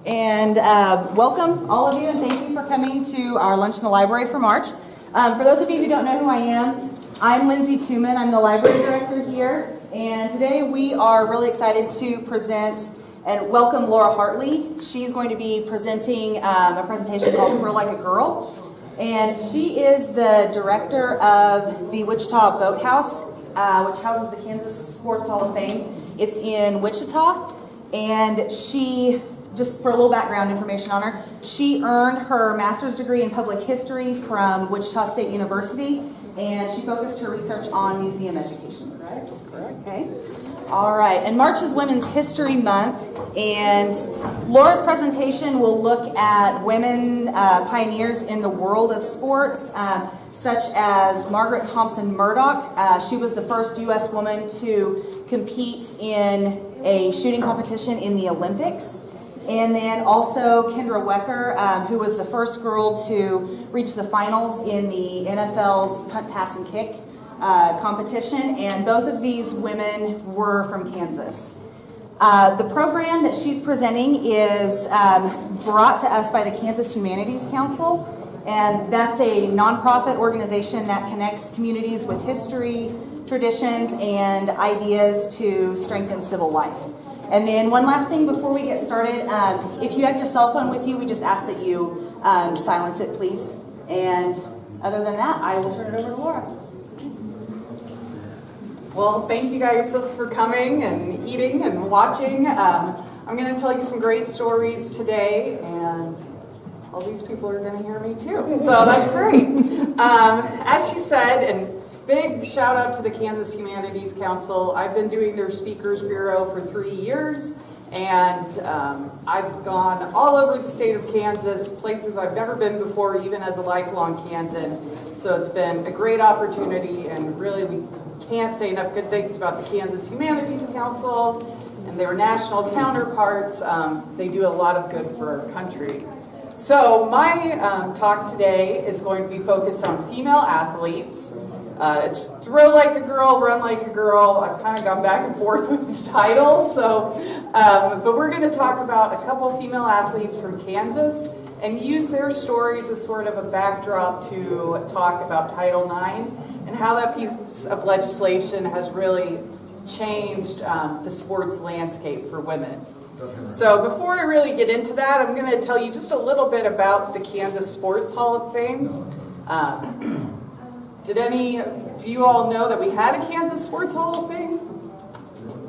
And welcome, all of you, and thank you for coming to our Lunch in the Library for March. For those of you who don't know who I am, I'm Lindsay Tuman. I'm the library director here, and today we are really excited to present and welcome Laura Hartley. She's going to be presenting a presentation called Thrill Like a Girl, and she is the director of the Wichita Boathouse, which houses the Kansas Sports Hall of Fame. It's in Wichita, and she, just for a little background information on her, she earned her master's degree in public history from Wichita State University, and she focused her research on museum education, correct? Correct. Okay. All right, and March is Women's History Month, and Laura's presentation will look at women pioneers in the world of sports, such as Margaret Thompson Murdoch. She was the first U.S. woman to compete in a shooting competition in the Olympics. And then also Kendra Wecker, who was the first girl to reach the finals in the NFL's punt, pass, and kick competition. And both of these women were from Kansas. The program that she's presenting is brought to us by the Kansas Humanities Council. And that's a nonprofit organization that connects communities with history, traditions, and ideas to strengthen civil life. And then one last thing before we get started, if you have your cell phone with you, we just ask that you silence it, please. And other than that, I will turn it over to Laura. Well, thank you guys for coming and eating and watching. I'm going to tell you some great stories today, and all these people are going to hear me too, so that's great. As she said, and big shout out to the Kansas Humanities Council. I've been doing their Speakers Bureau for 3 years, and I've gone all over the state of Kansas, places I've never been before, even as a lifelong Kansan. So it's been a great opportunity, and really we can't say enough good things about the Kansas Humanities Council and their national counterparts. They do a lot of good for our country. So my talk today is going to be focused on female athletes. It's Thrill Like a Girl, Run Like a Girl. I've kind of gone back and forth with the title. But we're going to talk about a couple of female athletes from Kansas and use their stories as sort of a backdrop to talk about Title IX and how that piece of legislation has really changed the sports landscape for women. So before I really get into that, I'm going to tell you just a little bit about the Kansas Sports Hall of Fame. Do you all know that we had a Kansas Sports Hall of Fame?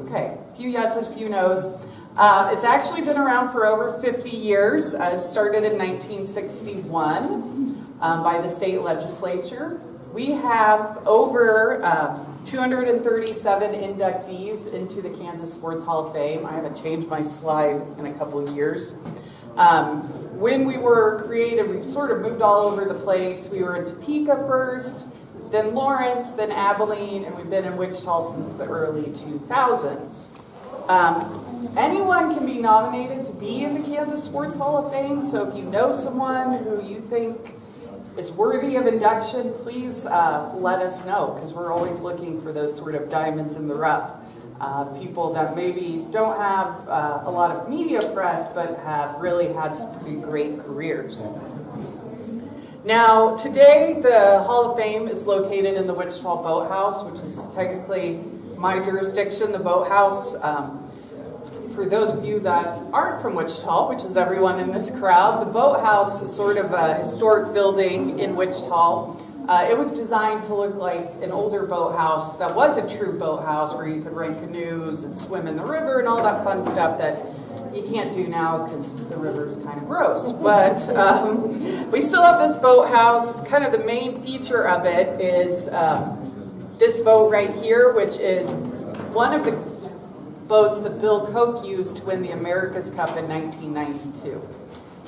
Okay, a few yeses, few nos. It's actually been around for over 50 years. It started in 1961 by the state legislature. We have over 237 inductees into the Kansas Sports Hall of Fame. I haven't changed my slide in a couple of years. When we were created, we sort of moved all over the place. We were in Topeka first, then Lawrence, then Abilene, and we've been in Wichita since the early 2000s. Anyone can be nominated to be in the Kansas Sports Hall of Fame, so if you know someone who you think is worthy of induction, please let us know, because we're always looking for those sort of diamonds in the rough. People that maybe don't have a lot of media press, but have really had some pretty great careers. Now, today, the Hall of Fame is located in the Wichita Boathouse, which is technically my jurisdiction, the Boathouse. For those of you that aren't from Wichita, which is everyone in this crowd, the Boathouse is sort of a historic building in Wichita. It was designed to look like an older boathouse that was a true boathouse where you could rent canoes and swim in the river and all that fun stuff that you can't do now because the river is kind of gross. But we still have this boathouse. Kind of the main feature of it is this boat right here, which is one of the boats that Bill Koch used to win the America's Cup in 1992.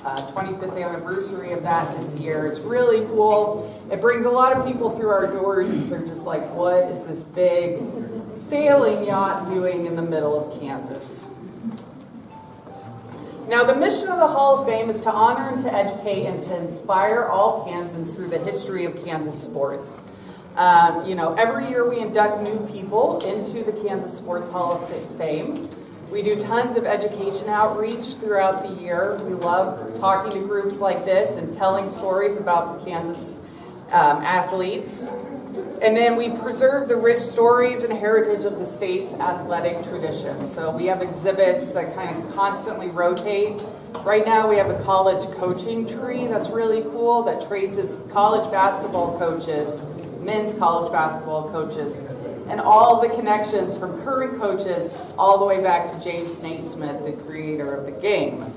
25th anniversary of that this year. It's really cool. It brings a lot of people through our doors because they're just like, what is this big sailing yacht doing in the middle of Kansas? Now, the mission of the Hall of Fame is to honor and to educate and to inspire all Kansans through the history of Kansas sports. Every year we induct new people into the Kansas Sports Hall of Fame. We do tons of education outreach throughout the year. We love talking to groups like this and telling stories about the Kansas athletes. And then we preserve the rich stories and heritage of the state's athletic tradition. So we have exhibits that kind of constantly rotate. Right now we have a college coaching tree that's really cool that traces college basketball coaches, men's college basketball coaches, and all the connections from current coaches all the way back to James Naismith, the creator of the game.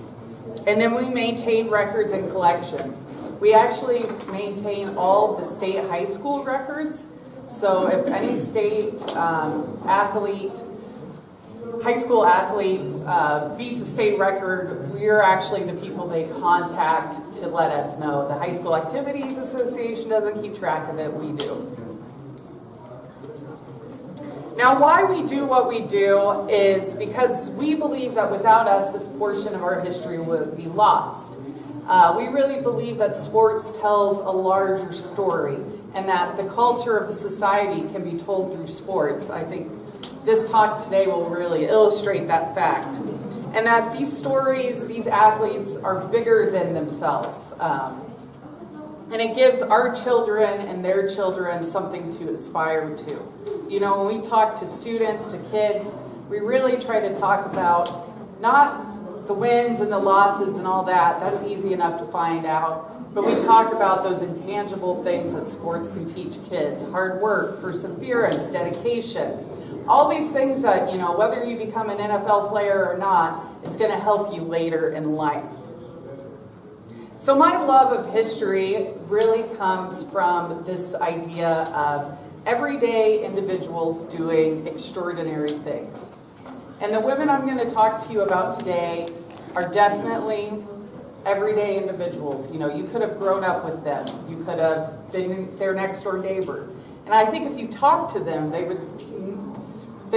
And then we maintain records and collections. We actually maintain all of the state high school records. So if any state athlete, high school athlete beats a state record, we're actually the people they contact to let us know. The High School Activities Association doesn't keep track of it, we do. Now, why we do what we do is because we believe that without us, this portion of our history would be lost. We really believe that sports tells a larger story and that the culture of a society can be told through sports. I think this talk today will really illustrate that fact. And that these stories, these athletes are bigger than themselves. And it gives our children and their children something to aspire to. You know, when we talk to students, to kids, we really try to talk about not the wins and the losses and all that. That's easy enough to find out. But we talk about those intangible things that sports can teach kids. Hard work, perseverance, dedication. All these things that, you know, whether you become an NFL player or not, it's going to help you later in life. So my love of history really comes from this idea of everyday individuals doing extraordinary things. And the women I'm going to talk to you about today are definitely everyday individuals. You know, you could have grown up with them. You could have been their next door neighbor. And I think if you talk to them, they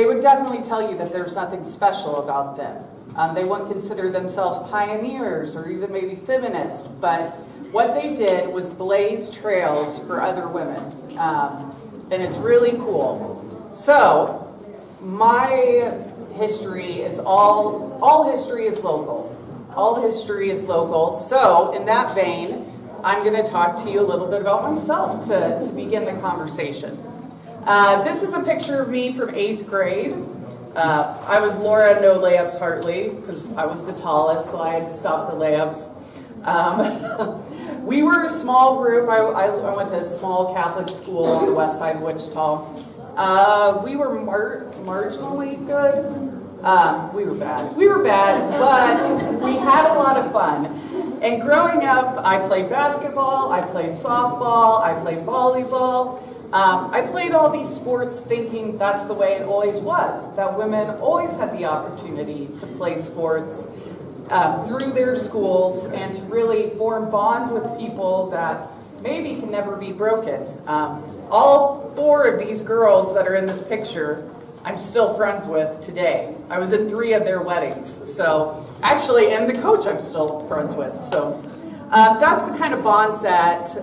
would definitely tell you that there's nothing special about them. They wouldn't consider themselves pioneers or even maybe feminist, but what they did was blaze trails for other women. And it's really cool. So, my history is all history is local. All history is local. So, in that vein, I'm going to talk to you a little bit about myself to begin the conversation. This is a picture of me from 8th grade. I was Laura No Layups Hartley because I was the tallest, so I had to stop the layups. We were a small group. I went to a small Catholic school on the west side of Wichita. We were marginally good. We were bad, but we had a lot of fun. And growing up, I played basketball, I played softball, I played volleyball. I played all these sports thinking that's the way it always was, that women always had the opportunity to play sports through their schools and to really form bonds with people that maybe can never be broken. All 4 of these girls that are in this picture, I'm still friends with today. I was at 3 of their weddings, so actually, and the coach I'm still friends with. So that's the kind of bonds that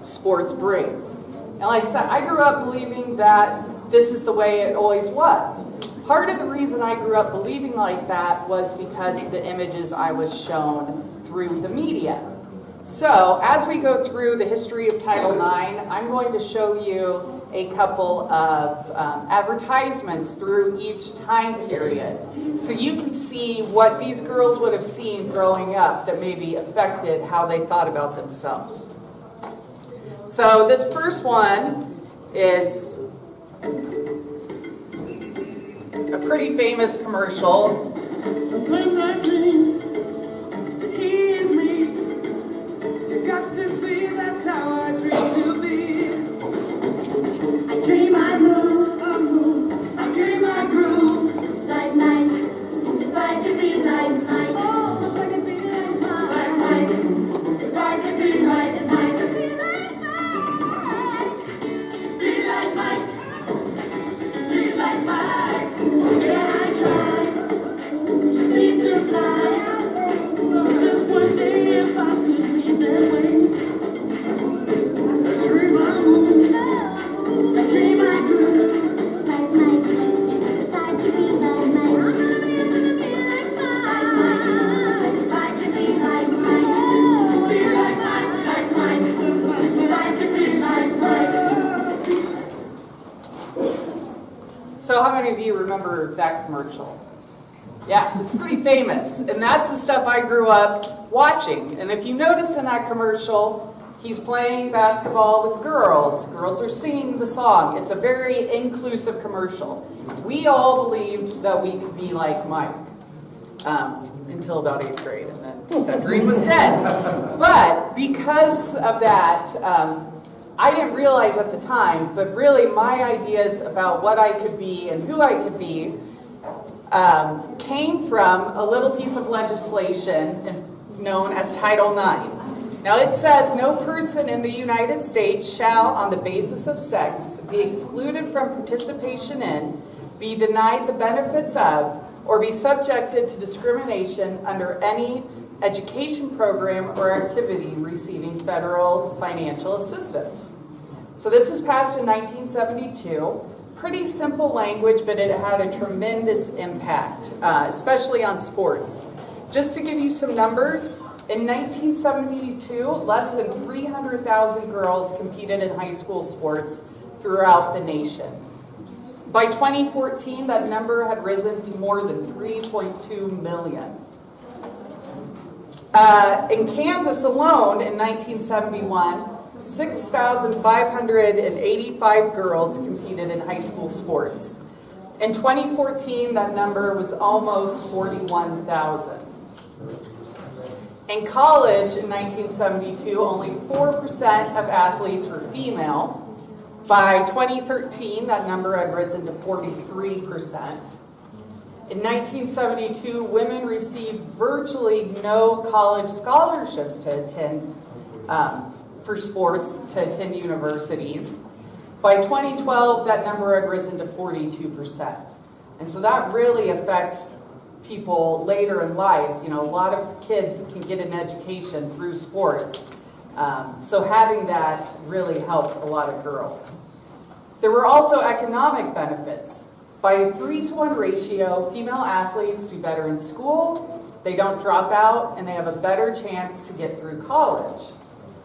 sports brings. And like I said, I grew up believing that this is the way it always was. Part of the reason I grew up believing like that was because of the images I was shown through the media. So as we go through the history of Title IX, I'm going to show you a couple of advertisements through each time period. So you can see what these girls would have seen growing up that maybe affected how they thought about themselves. So this first one is a pretty famous commercial. Sometimes I dream, he is me. You got to see that's how I dream to be. I dream I move, I dream I groove, like Mike, if I could be like Mike. Oh, if I could be like Mike, if I could be like Mike. Be like Mike, be like Mike. Yeah, I try, just need to fly. observed that commercial? Yeah, it's pretty famous. And that's the stuff I grew up watching. And if you noticed in that commercial, he's playing basketball with girls. Girls are singing the song. It's a very inclusive commercial. We all believed that we could be like Mike until about 8th grade, and then that dream was dead. But because of that, I didn't realize at the time, but really my ideas about what I could be and who I could be came from a little piece of legislation known as Title IX. Now it says, no person in the United States shall, on the basis of sex, be excluded from participation in, be denied the benefits of, or be subjected to discrimination under any education program or activity receiving federal financial assistance. So this was passed in 1972. Pretty simple language, but it had a tremendous impact, especially on sports. Just to give you some numbers, in 1972, less than 300,000 girls competed in high school sports throughout the nation. By 2014, that number had risen to more than 3.2 million. In Kansas alone, in 1971, 6,585 girls competed in high school sports. In 2014, that number was almost 41,000. In college in 1972, only 4% of athletes were female. By 2013, that number had risen to 43%. In 1972, women received virtually no college scholarships to attend for sports to attend universities. By 2012, that number had risen to 42%. And so that really affects people later in life. You know, a lot of kids can get an education through sports. So having that really helped a lot of girls. There were also economic benefits. By a 3-to-1 ratio, female athletes do better in school, they don't drop out, and they have a better chance to get through college.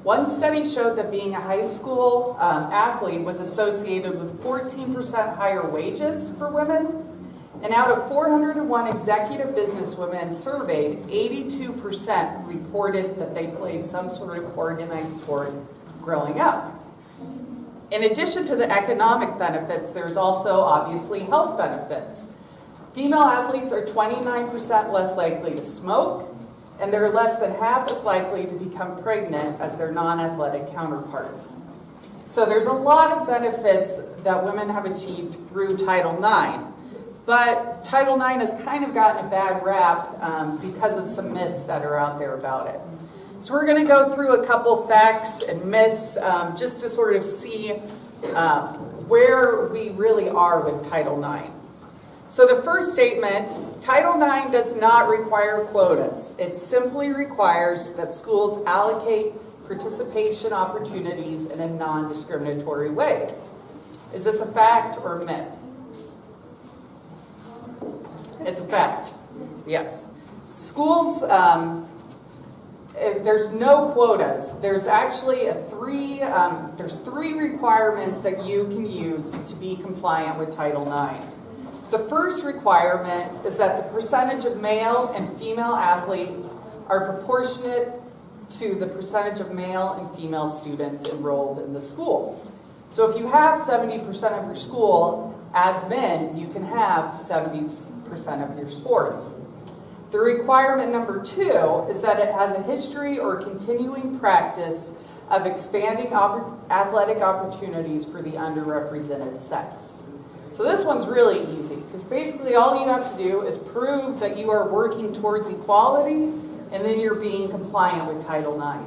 One study showed that being a high school athlete was associated with 14% higher wages for women. And out of 401 executive businesswomen surveyed, 82% reported that they played some sort of organized sport growing up. In addition to the economic benefits, there's also obviously health benefits. Female athletes are 29% less likely to smoke, and they're less than half as likely to become pregnant as their non-athletic counterparts. So there's a lot of benefits that women have achieved through Title IX. But Title IX has kind of gotten a bad rap because of some myths that are out there about it. So we're going to go through a couple facts and myths just to sort of see where we really are with Title IX. So the first statement, Title IX does not require quotas. It simply requires that schools allocate participation opportunities in a non-discriminatory way. Is this a fact or a myth? It's a fact, yes. Schools, there's no quotas. There's actually there's three requirements that you can use to be compliant with Title IX. The first requirement is that the percentage of male and female athletes are proportionate to the percentage of male and female students enrolled in the school. So if you have 70% of your school as men, you can have 70% of your sports. The requirement number 2 is that it has a history or continuing practice of expanding athletic opportunities for the underrepresented sex. So this one's really easy, because basically all you have to do is prove that you are working towards equality, and then you're being compliant with Title IX.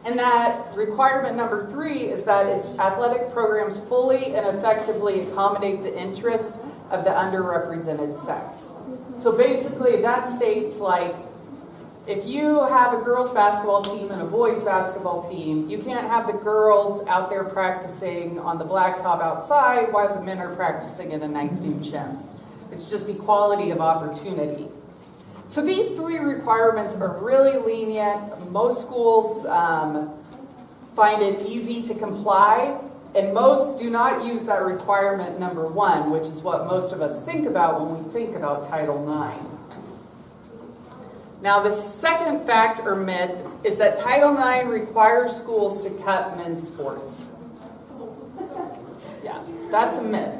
And that requirement number 3 is that its athletic programs fully and effectively accommodate the interests of the underrepresented sex. So basically that states, like, if you have a girls basketball team and a boys basketball team, you can't have the girls out there practicing on the blacktop outside while the men are practicing in a nice new gym. It's just equality of opportunity. So these 3 requirements are really lenient. Most schools find it easy to comply. And most do not use that requirement number 1, which is what most of us think about when we think about Title IX. Now, the second fact or myth is that Title IX requires schools to cut men's sports. Yeah, that's a myth.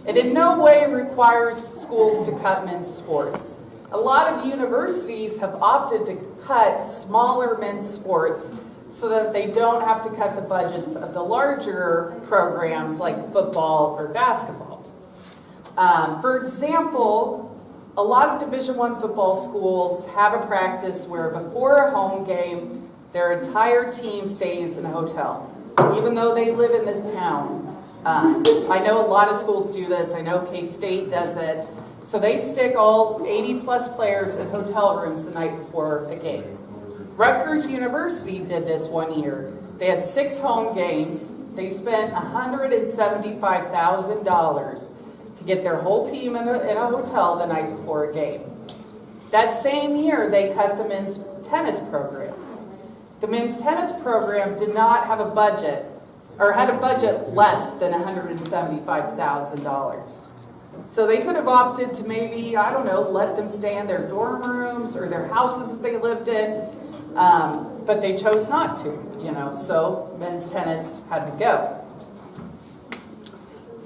It in no way requires schools to cut men's sports. A lot of universities have opted to cut smaller men's sports so that they don't have to cut the budgets of the larger programs like football or basketball. For example, a lot of Division I football schools have a practice where before a home game, their entire team stays in a hotel, even though they live in this town. I know a lot of schools do this. I know K-State does it. So they stick all 80-plus players in hotel rooms the night before a game. Rutgers University did this one year. They had 6 home games. They spent $175,000 to get their whole team in a hotel the night before a game. That same year, they cut the men's tennis program. The men's tennis program did not have a budget, or had a budget less than $175,000. So they could have opted to maybe, I don't know, let them stay in their dorm rooms or their houses that they lived in. But they chose not to, so men's tennis had to go.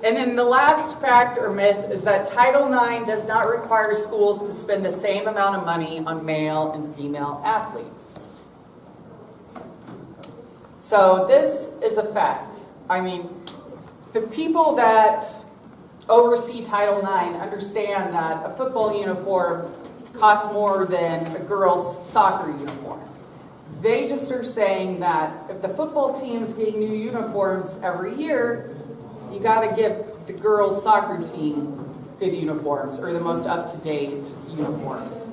And then the last fact or myth is that Title IX does not require schools to spend the same amount of money on male and female athletes. So this is a fact. I mean, the people that oversee Title IX understand that a football uniform costs more than a girl's soccer uniform. They just are saying that if the football team's getting new uniforms every year, you got to give the girls' soccer team good uniforms or the most up-to-date uniforms.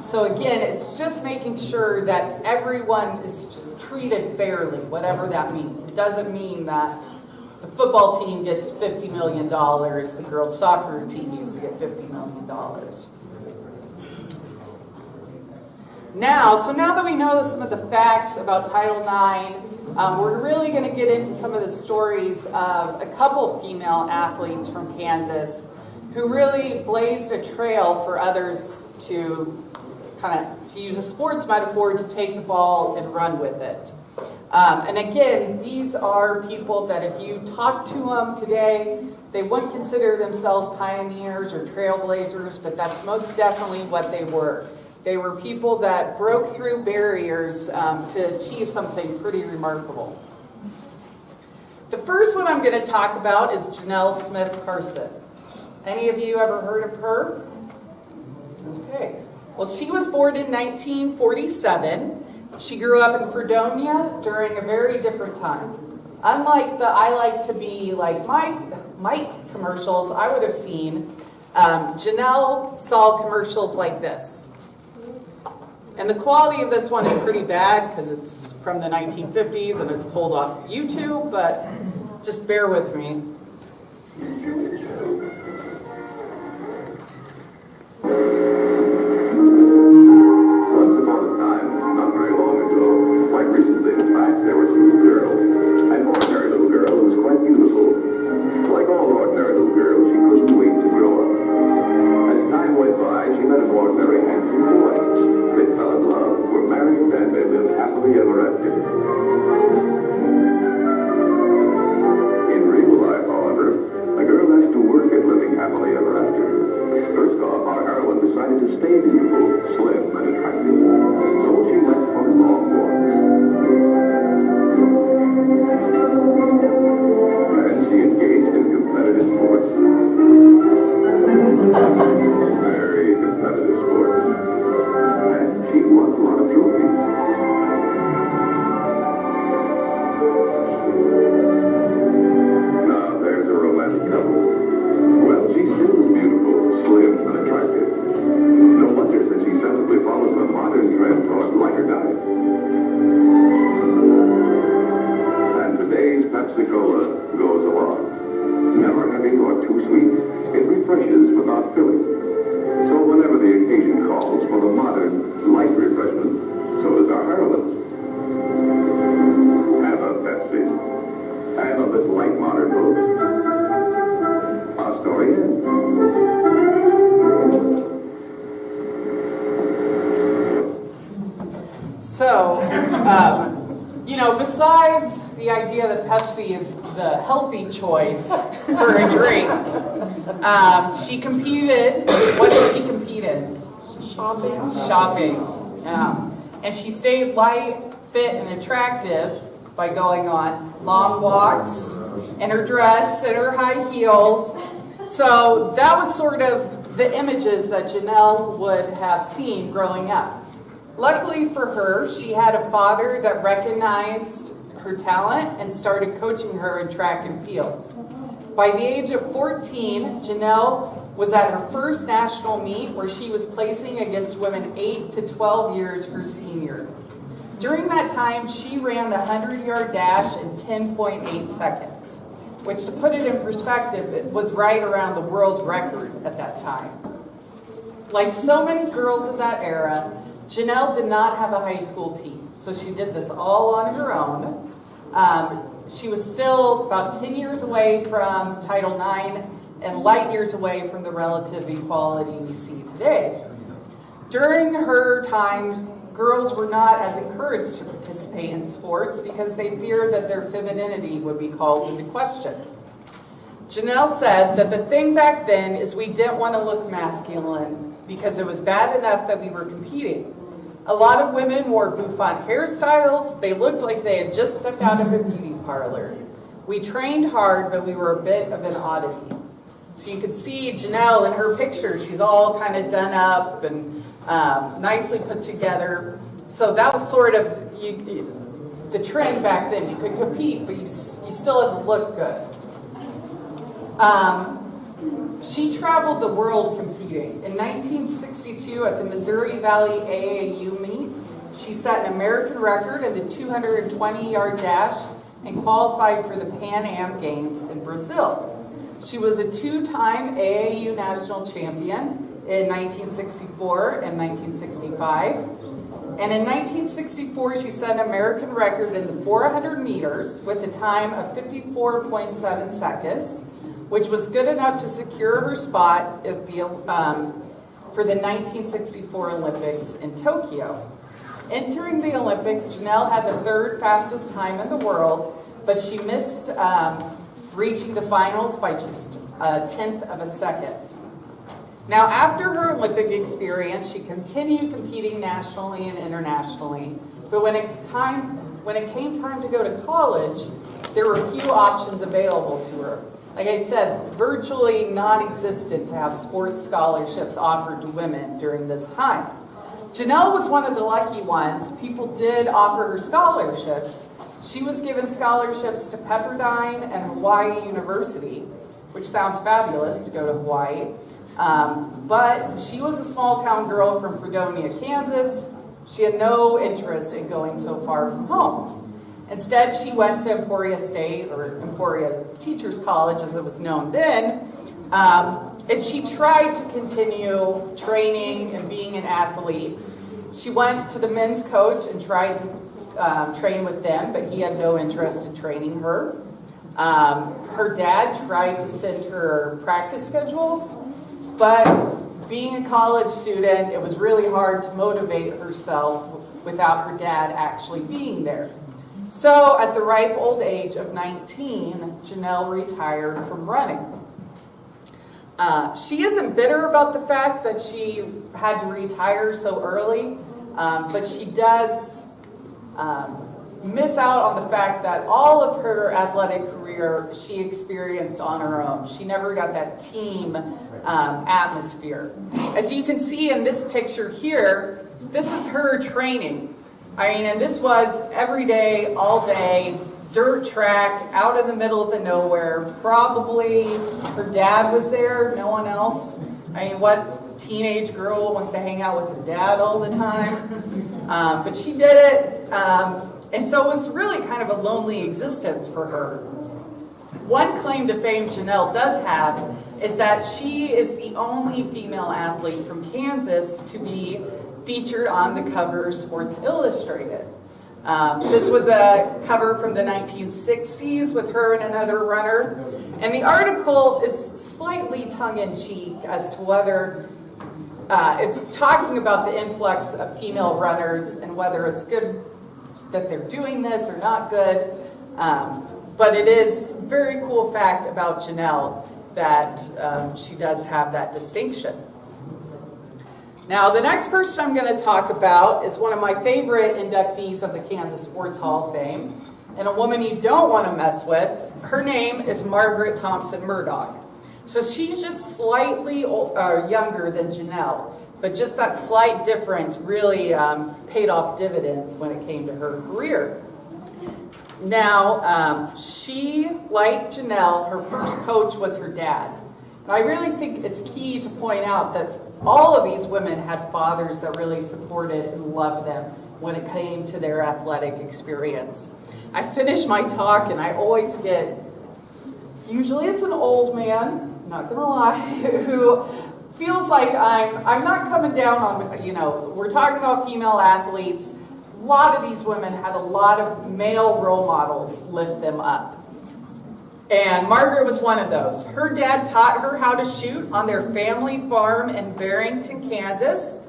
So again, it's just making sure that everyone is treated fairly, whatever that means. It doesn't mean that the football team gets $50 million, the girls' soccer team needs to get $50 million. Now that we know some of the facts about Title IX, we're really going to get into some of the stories of a couple female athletes from Kansas who really blazed a trail for others to to use a sports metaphor, to take the ball and run with it. And again, these are people that if you talk to them today, they wouldn't consider themselves pioneers or trailblazers, but that's most definitely what they were. They were people that broke through barriers to achieve something pretty remarkable. The first one I'm going to talk about is Janelle Smith Carson. Any of you ever heard of her? Okay. Well, she was born in 1947. She grew up in Fredonia during a very different time. Unlike the I Like to Be Like Mike commercials I would have seen, Janelle saw commercials like this. And the quality of this one is pretty bad because it's from the 1950s and it's pulled off YouTube, but just bear with me. Once upon a time, not very long ago, quite recently in fact, there was a little girl, an ordinary little girl who was quite beautiful. Like all ordinary little girls, she couldn't wait to grow up. As time went by, she met an ordinary handsome boy. They fell in love, were married, and they lived happily ever after. In real life, however, a girl has to work at living happily ever after. First off, our heroine decided to stay beautiful, slim, and attractive. So she went for long walks. And she engaged in competitive sports. Very competitive sports. And she won a lot of trophies. So, besides the idea that Pepsi is the healthy choice for a drink, she competed. What did she compete in? Shopping. Yeah. And she stayed light, fit, and attractive by going on long walks in her dress and her high heels. So that was sort of the images that Janelle would have seen growing up. Luckily for her, she had a father that recognized her talent and started coaching her in track and field. By the age of 14, Janelle was at her first national meet where she was placing against women 8 to 12 years her senior. During that time, she ran the 100-yard dash in 10.8 seconds, which, to put it in perspective, it was right around the world record at that time. Like so many girls of that era, Janelle did not have a high school team, so she did this all on her own. She was still about 10 years away from Title IX and light years away from the relative equality we see today. During her time, girls were not as encouraged to participate in sports because they feared that their femininity would be called into question. Janelle said that the thing back then is we didn't want to look masculine because it was bad enough that we were competing. A lot of women wore bouffant hairstyles. They looked like they had just stepped out of a beauty parlor. We trained hard, but we were a bit of an oddity. So you can see Janelle in her picture. She's all kind of done up and nicely put together. So that was sort of the trend back then. You could compete, but you still had to look good. She traveled the world competing. In 1962, at the Missouri Valley AAU meet, she set an American record in the 220-yard dash and qualified for the Pan Am Games in Brazil. She was a two-time AAU national champion in 1964 and 1965. And in 1964, she set an American record in the 400 meters with a time of 54.7 seconds, which was good enough to secure her spot at for the 1964 Olympics in Tokyo. Entering the Olympics, Janelle had the third fastest time in the world, but she missed reaching the finals by just a tenth of a second. Now, after her Olympic experience, she continued competing nationally and internationally, but when it came time to go to college, there were few options available to her. Like I said, virtually non-existent to have sports scholarships offered to women during this time. Janelle was one of the lucky ones. People did offer her scholarships. She was given scholarships to Pepperdine and Hawaii University, which sounds fabulous to go to Hawaii. But she was a small town girl from Fredonia, Kansas. She had no interest in going so far from home. Instead, she went to Emporia State, or Emporia Teachers College as it was known then, and she tried to continue training and being an athlete. She went to the men's coach and tried to train with them, but he had no interest in training her. Her dad tried to send her practice schedules, but being a college student, it was really hard to motivate herself without her dad actually being there. So at the ripe old age of 19, Janelle retired from running. She isn't bitter about the fact that she had to retire so early, but she does miss out on the fact that all of her athletic career she experienced on her own. She never got that team atmosphere. As you can see in this picture here, this is her training. I mean, and this was every day, all day, dirt track, out in the middle of the nowhere. Probably her dad was there, no one else. I mean, what teenage girl wants to hang out with her dad all the time? But she did it, and so it was really kind of a lonely existence for her. One claim to fame Janelle does have is that she is the only female athlete from Kansas to be featured on the cover of Sports Illustrated. This was a cover from the 1960s with her and another runner. And the article is slightly tongue-in-cheek as to whether it's talking about the influx of female runners and whether it's good that they're doing this or not good. But it is a very cool fact about Janelle that she does have that distinction. Now, the next person I'm going to talk about is one of my favorite inductees of the Kansas Sports Hall of Fame, and a woman you don't want to mess with. Her name is Margaret Thompson Murdoch. So she's just slightly younger than Janelle, but just that slight difference really paid off dividends when it came to her career. Now, she, like Janelle, her first coach was her dad. And I really think it's key to point out that all of these women had fathers that really supported and loved them when it came to their athletic experience. I finish my talk and I always get, usually it's an old man, not gonna lie, who feels like I'm not coming down on, we're talking about female athletes. A lot of these women had a lot of male role models lift them up. And Margaret was one of those. Her dad taught her how to shoot on their family farm in Barrington, Kansas.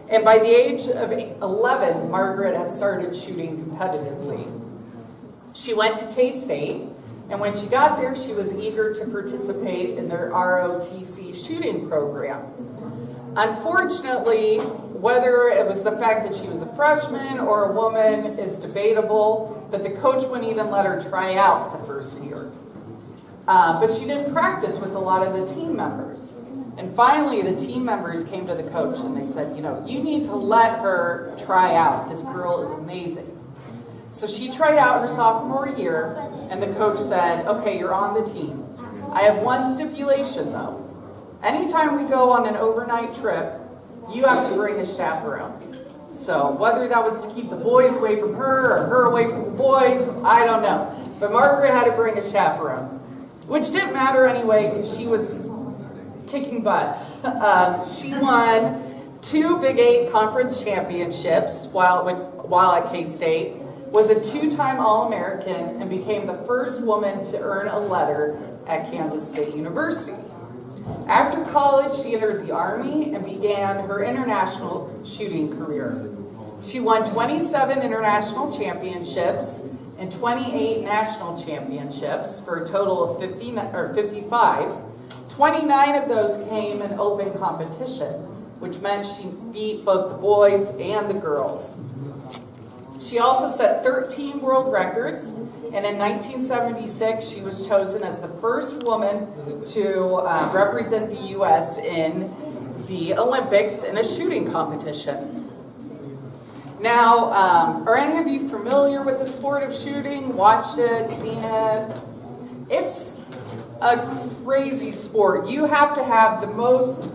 And by the age of 11, Margaret had started shooting competitively. She went to K-State, and when she got there, she was eager to participate in their ROTC shooting program. Unfortunately, whether it was the fact that she was a freshman or a woman is debatable, but the coach wouldn't even let her try out the first year. But she didn't practice with a lot of the team members. And finally, the team members came to the coach and they said, you need to let her try out. This girl is amazing. So she tried out her sophomore year, and the coach said, okay, you're on the team. I have one stipulation, though. Anytime we go on an overnight trip, you have to bring a chaperone. So whether that was to keep the boys away from her or her away from the boys, I don't know. But Margaret had to bring a chaperone, which didn't matter anyway because she was kicking butt. She won 2 Big 8 conference championships while at K-State, was a 2-time All-American, and became the first woman to earn a letter at Kansas State University. After college, she entered the Army and began her international shooting career. She won 27 international championships and 28 national championships for a total of 55. 29 of those came in open competition, which meant she beat both the boys and the girls. She also set 13 world records, and in 1976, she was chosen as the first woman to represent the U.S. in the Olympics in a shooting competition. Now, are any of you familiar with the sport of shooting? Watched it, seen it? It's a crazy sport. You have to have the most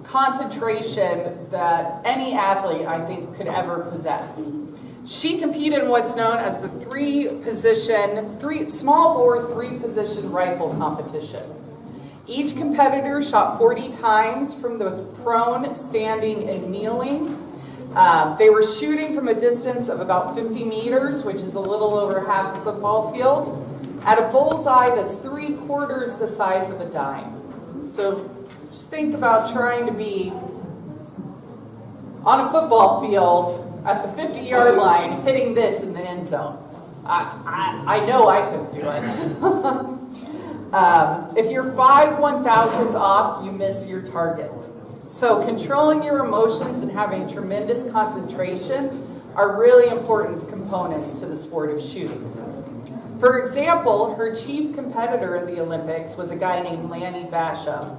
concentration that any athlete, I think, could ever possess. She competed in what's known as the small bore 3-position rifle competition. Each competitor shot 40 times from those prone, standing, and kneeling. They were shooting from a distance of about 50 meters, which is a little over half a football field, at a bullseye that's 3/4 the size of a dime. So just think about trying to be on a football field at the 50-yard line, hitting this in the end zone. I know I couldn't do it. If you're 5/1000ths off, you miss your target. So controlling your emotions and having tremendous concentration are really important components to the sport of shooting. For example, her chief competitor in the Olympics was a guy named Lanny Basham,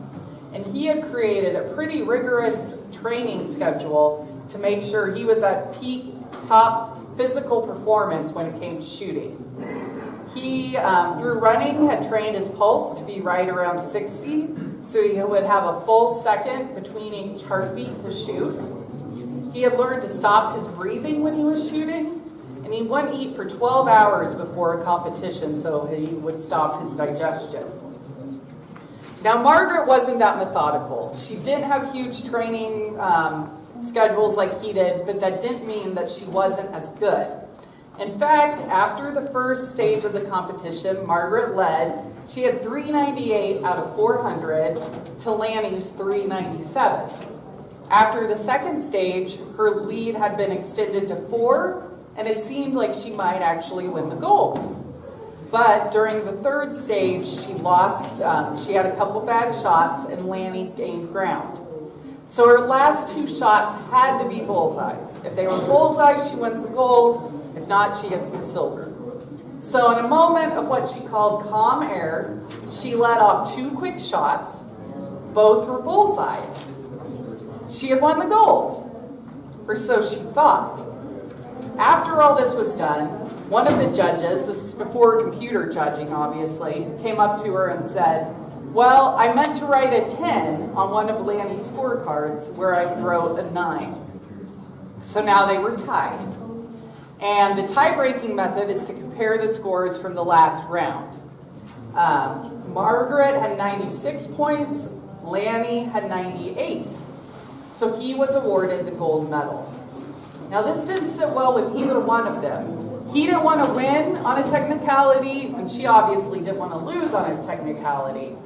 and he had created a pretty rigorous training schedule to make sure he was at peak top physical performance when it came to shooting. He, through running, had trained his pulse to be right around 60, so he would have a full second between each heartbeat to shoot. He had learned to stop his breathing when he was shooting, and he wouldn't eat for 12 hours before a competition so he would stop his digestion. Now, Margaret wasn't that methodical. She didn't have huge training schedules like he did, but that didn't mean that she wasn't as good. In fact, after the first stage of the competition, Margaret led. She had 398 out of 400 to Lanny's 397. After the second stage, her lead had been extended to 4, and it seemed like she might actually win the gold. But during the third stage, she lost. She had a couple bad shots, and Lanny gained ground. So her last 2 shots had to be bullseyes. If they were bullseyes, she wins the gold. If not, she gets the silver. So in a moment of what she called calm air, she let off 2 quick shots. Both were bullseyes. She had won the gold, or so she thought. After all this was done, one of the judges, this is before computer judging obviously, came up to her and said, well, I meant to write a 10 on one of Lanny's scorecards where I wrote a 9. So now they were tied. And the tie-breaking method is to compare the scores from the last round. Margaret had 96 points, Lanny had 98. So he was awarded the gold medal. Now this didn't sit well with either one of them. He didn't want to win on a technicality, and she obviously didn't want to lose on a technicality.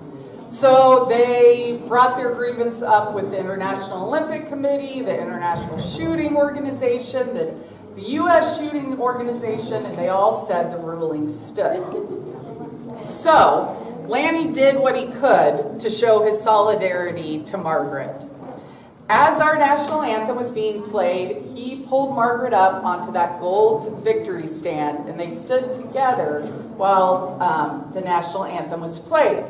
So they brought their grievance up with the International Olympic Committee, the International Shooting Organization, the U.S. Shooting Organization, and they all said the ruling stood. So Lanny did what he could to show his solidarity to Margaret. As our national anthem was being played, he pulled Margaret up onto that gold victory stand, and they stood together while the national anthem was played.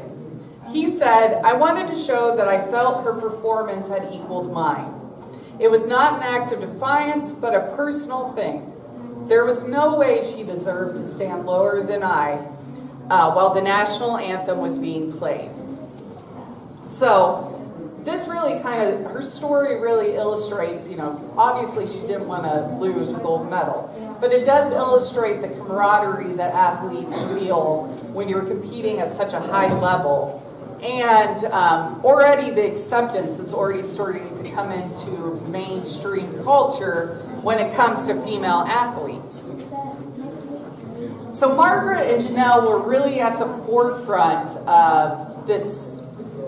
He said, I wanted to show that I felt her performance had equaled mine. It was not an act of defiance, but a personal thing. There was no way she deserved to stand lower than I while the national anthem was being played. So this really her story really illustrates, obviously she didn't want to lose a gold medal, but it does illustrate the camaraderie that athletes feel when you're competing at such a high level. And already the acceptance that's already starting to come into mainstream culture when it comes to female athletes. So Margaret and Janelle were really at the forefront of this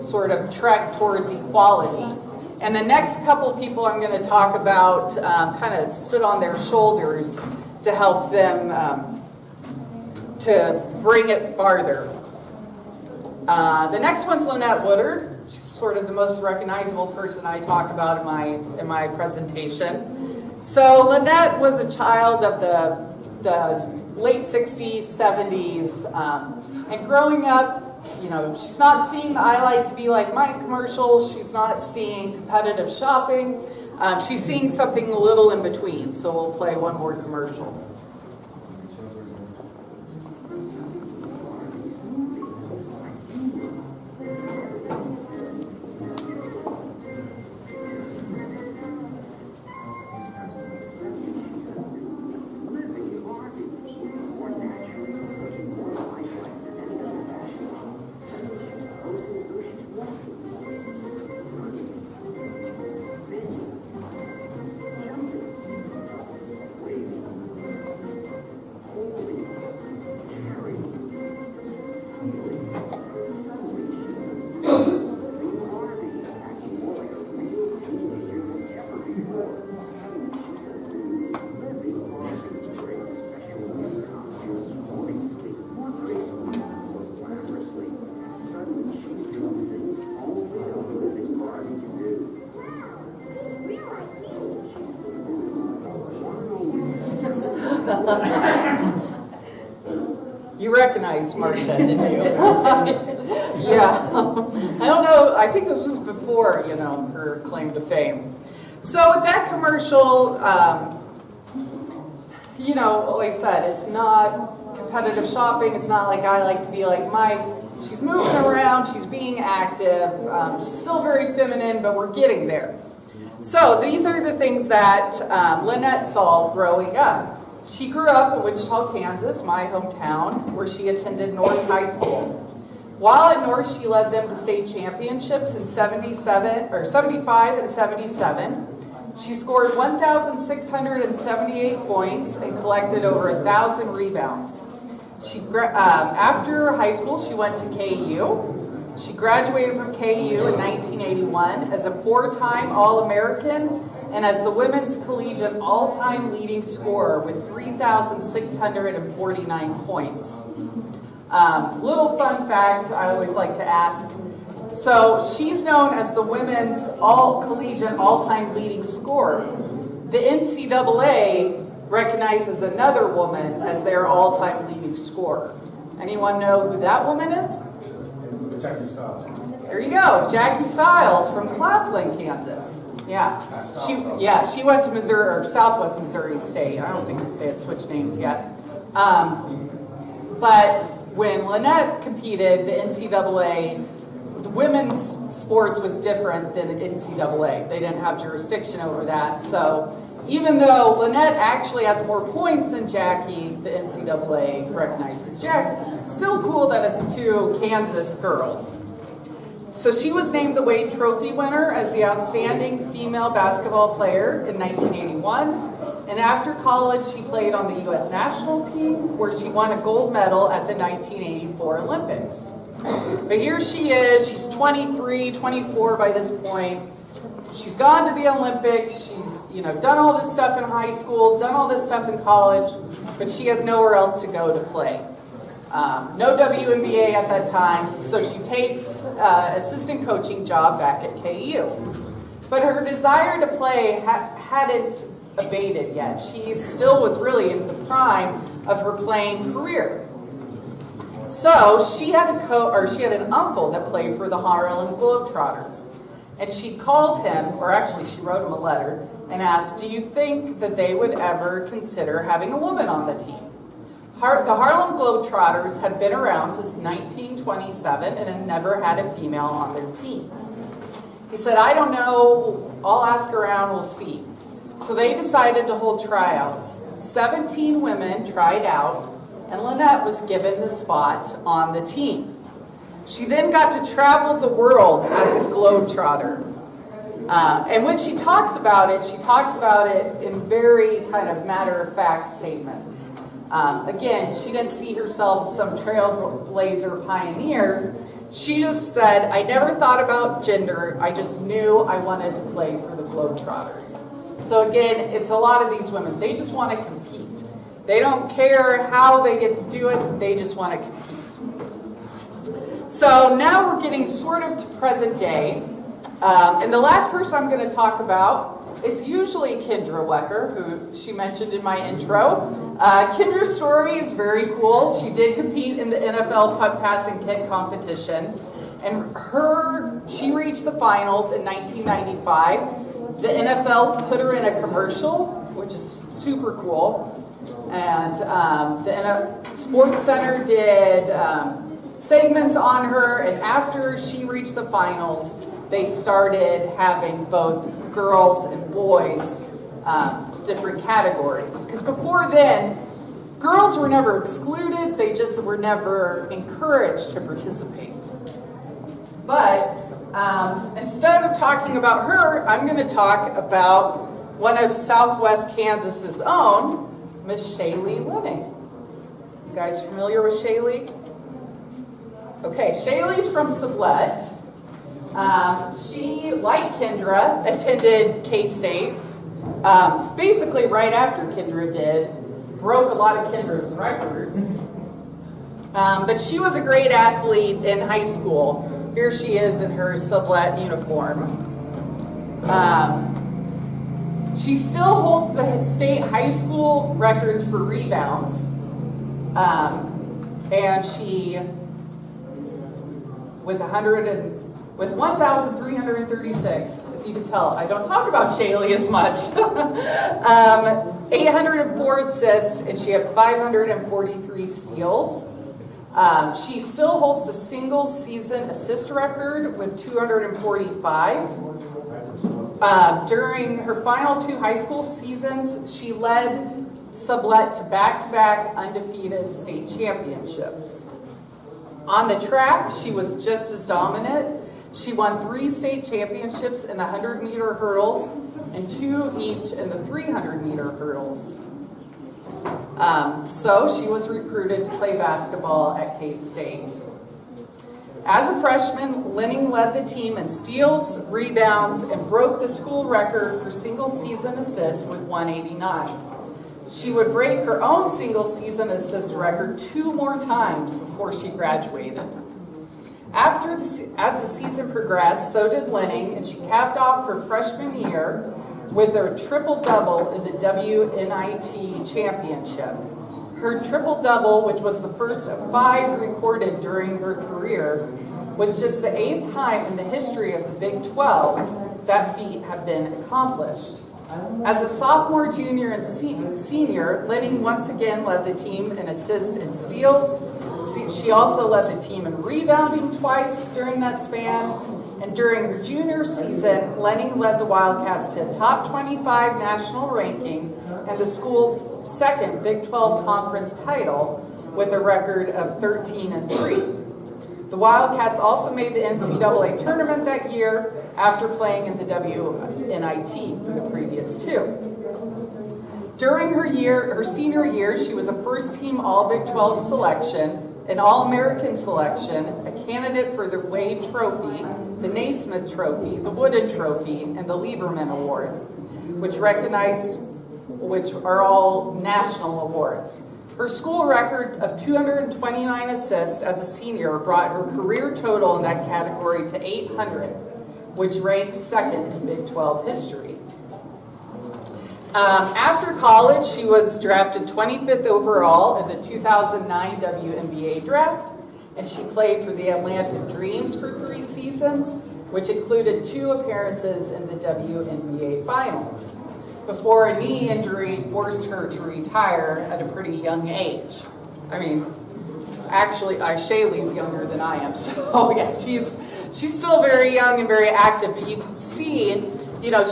sort of trek towards equality. And the next couple people I'm going to talk about kind of stood on their shoulders to help them to bring it farther. The next one's Lynette Woodard. She's sort of the most recognizable person I talk about in my presentation. So Lynette was a child of the late 60s, 70s, and growing up, she's not seeing the I Like to Be Like Mike commercials. She's not seeing competitive shopping. She's seeing something a little in between. So we'll play one more commercial. You recognized Marcia, didn't you? Yeah. I don't know. I think this was before, her claim to fame. So with that commercial, like I said, it's not competitive shopping. It's not like I Like to Be Like Mike. She's moving around. She's being active. She's still very feminine, but we're getting there. So these are the things that Lynette saw growing up. She grew up in Wichita, Kansas, my hometown, where she attended North High School. While at North, she led them to state championships in 75 and 77. She scored 1,678 points and collected over 1,000 rebounds. After high school, she went to KU. She graduated from KU in 1981 as a 4-time All-American and as the women's collegiate all-time leading scorer with 3,649 points. Little fun fact I always like to ask. So she's known as the women's collegiate all-time leading scorer. The NCAA recognizes another woman as their all-time leading scorer. Anyone know who that woman is? Jackie Stiles. There you go, Jackie Stiles from Claflin, Kansas. Yeah, she went to Missouri or Southwest Missouri State. I don't think they had switched names yet. But when Lynette competed, the NCAA, the women's sports was different than the NCAA. They didn't have jurisdiction over that. So even though Lynette actually has more points than Jackie, the NCAA recognizes Jackie. Still cool that it's 2 Kansas girls. So she was named the Wade Trophy winner as the outstanding female basketball player in 1981. And after college, she played on the U.S. national team, where she won a gold medal at the 1984 Olympics. But here she is, she's 23, 24 by this point. She's gone to the Olympics, she's done all this stuff in high school, done all this stuff in college, but she has nowhere else to go to play. No WNBA at that time, so she takes assistant coaching job back at KU. But her desire to play hadn't abated yet. She still was really in the prime of her playing career. So she had an uncle that played for the Harlem Globetrotters. And she called him, or actually she wrote him a letter, and asked, do you think that they would ever consider having a woman on the team? The Harlem Globetrotters had been around since 1927 and had never had a female on their team. He said, I don't know, I'll ask around, we'll see. So they decided to hold tryouts. 17 women tried out, and Lynette was given the spot on the team. She then got to travel the world as a Globetrotter. And when she talks about it in very kind of matter-of-fact statements. Again, she didn't see herself as some trailblazer pioneer. She just said, I never thought about gender. I just knew I wanted to play for the Globetrotters. So again, it's a lot of these women. They just want to compete. They don't care how they get to do it. They just want to compete. So now we're getting sort of to present day. And the last person I'm going to talk about is usually Kendra Wecker, who she mentioned in my intro. Kendra's story is very cool. She did compete in the NFL punt passing kit competition. And she reached the finals in 1995. The NFL put her in a commercial, which is super cool. And the Sports Center did segments on her, and after she reached the finals, they started having both girls and boys, different categories. Because before then, girls were never excluded, they just were never encouraged to participate. But instead of talking about her, I'm going to talk about one of Southwest Kansas's own, Miss Shaylee Living. You guys familiar with Shaylee? Okay, Shaylee's from Sublette. She, like Kendra, attended K-State. Basically right after Kendra did, broke a lot of Kendra's records. But she was a great athlete in high school. Here she is in her Sublette uniform. She still holds the state high school records for rebounds. And she, with 1,336, as you can tell, I don't talk about Shaylee as much. 804 assists, and she had 543 steals. She still holds the single season assist record with 245. During her final 2 high school seasons, she led Sublette to back-to-back undefeated state championships. On the track, she was just as dominant. She won 3 state championships in the 100-meter hurdles and 2 each in the 300-meter hurdles. So she was recruited to play basketball at K-State. As a freshman, Linning led the team in steals, rebounds, and broke the school record for single-season assists with 189. She would break her own single-season assist record 2 more times before she graduated. As the season progressed, so did Linning, and she capped off her freshman year with a triple-double in the WNIT championship. Her triple-double, which was the first of 5 recorded during her career, was just the 8th time in the history of the Big 12 that feat had been accomplished. As a sophomore, junior, and senior, Linning once again led the team in assists and steals. She also led the team in rebounding twice during that span. And during her junior season, Linning led the Wildcats to a top 25 national ranking and the school's 2nd Big 12 conference title with a record of 13-3. The Wildcats also made the NCAA tournament that year after playing in the WNIT for the previous 2. During her senior year, she was a first-team All-Big 12 selection, an All-American selection, a candidate for the Wade Trophy, the Naismith Trophy, the Wooden Trophy, and the Lieberman Award, which are all national awards. Her school record of 229 assists as a senior brought her career total in that category to 800, which ranks 2nd in Big 12 history. After college, she was drafted 25th overall in the 2009 WNBA draft, and she played for the Atlanta Dreams for 3 seasons, which included 2 appearances in the WNBA Finals, before a knee injury forced her to retire at a pretty young age. I mean, actually, Shaylee's younger than I am, so yeah, she's still very young and very active, but you can see,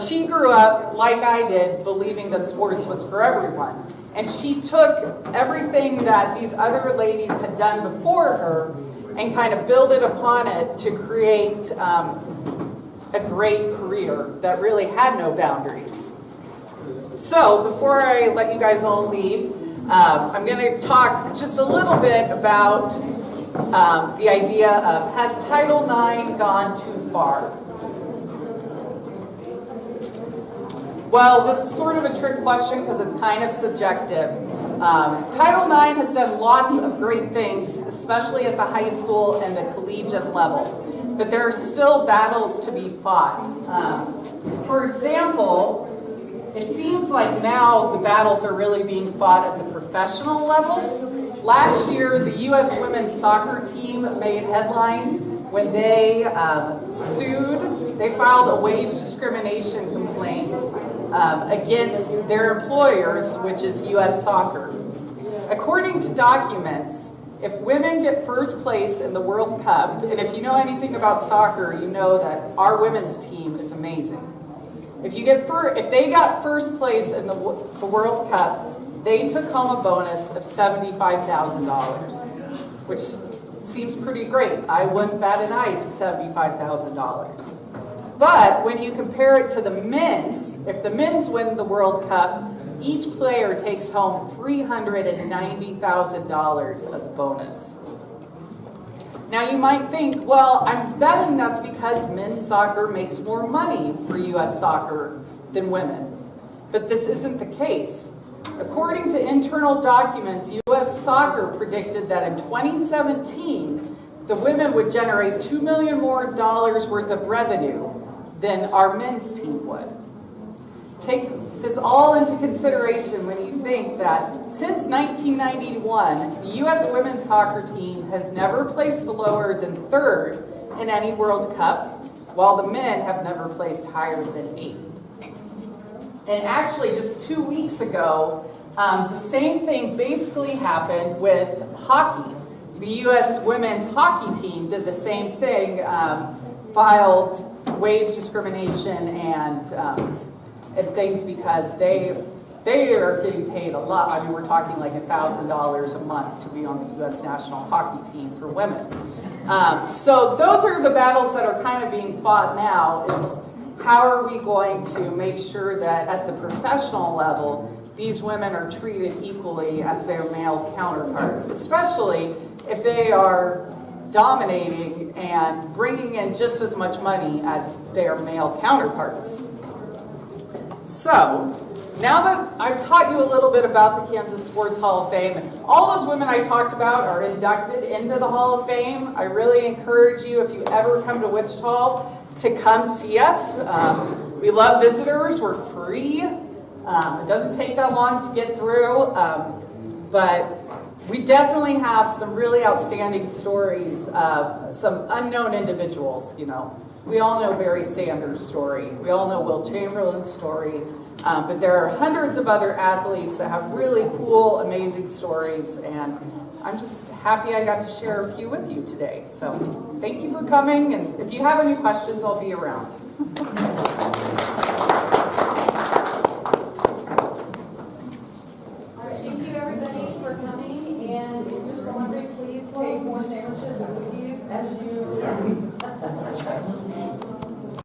she grew up, like I did, believing that sports was for everyone. And she took everything that these other ladies had done before her and kind of built upon it to create a great career that really had no boundaries. So before I let you guys all leave, I'm going to talk just a little bit about the idea of, has Title IX gone too far? Well, this is sort of a trick question because it's kind of subjective. Title IX has done lots of great things, especially at the high school and the collegiate level, but there are still battles to be fought. For example, it seems like now the battles are really being fought at the professional level. Last year, the U.S. women's soccer team made headlines when they they filed a wage discrimination complaint against their employers, which is U.S. Soccer. According to documents, if women get first place in the World Cup, and if you know anything about soccer, you know that our women's team is amazing. If they got first place in the World Cup, they took home a bonus of $75,000, which seems pretty great. I wouldn't bat an eye to $75,000. But when you compare it to the men's, if the men's win the World Cup, each player takes home $390,000 as a bonus. Now you might think, well, I'm betting that's because men's soccer makes more money for U.S. soccer than women. But this isn't the case. According to internal documents, U.S. Soccer predicted that in 2017, the women would generate $2 million more worth of revenue than our men's team would. Take this all into consideration when you think that since 1991, the U.S. women's soccer team has never placed lower than 3rd in any World Cup, while the men have never placed higher than 8th. And actually, just 2 weeks ago, the same thing basically happened with hockey. The U.S. women's hockey team did the same thing, filed wage discrimination and things because they are getting paid a lot. I mean, we're talking like $1,000 a month to be on the U.S. national hockey team for women. So those are the battles that are kind of being fought now, is how are we going to make sure that at the professional level, these women are treated equally as their male counterparts, especially if they are dominating and bringing in just as much money as their male counterparts. So, now that I've taught you a little bit about the Kansas Sports Hall of Fame, and all those women I talked about are inducted into the Hall of Fame, I really encourage you, if you ever come to Wichita, to come see us. We love visitors. We're free. It doesn't take that long to get through, but we definitely have some really outstanding stories of some unknown individuals. You know, we all know Barry Sanders' story. We all know Will Chamberlain's story. But there are hundreds of other athletes that have really cool, amazing stories, and I'm just happy I got to share a few with you today. So thank you for coming, and if you have any questions, I'll be around. All right, thank you everybody for coming, and if you're still hungry, please take more sandwiches.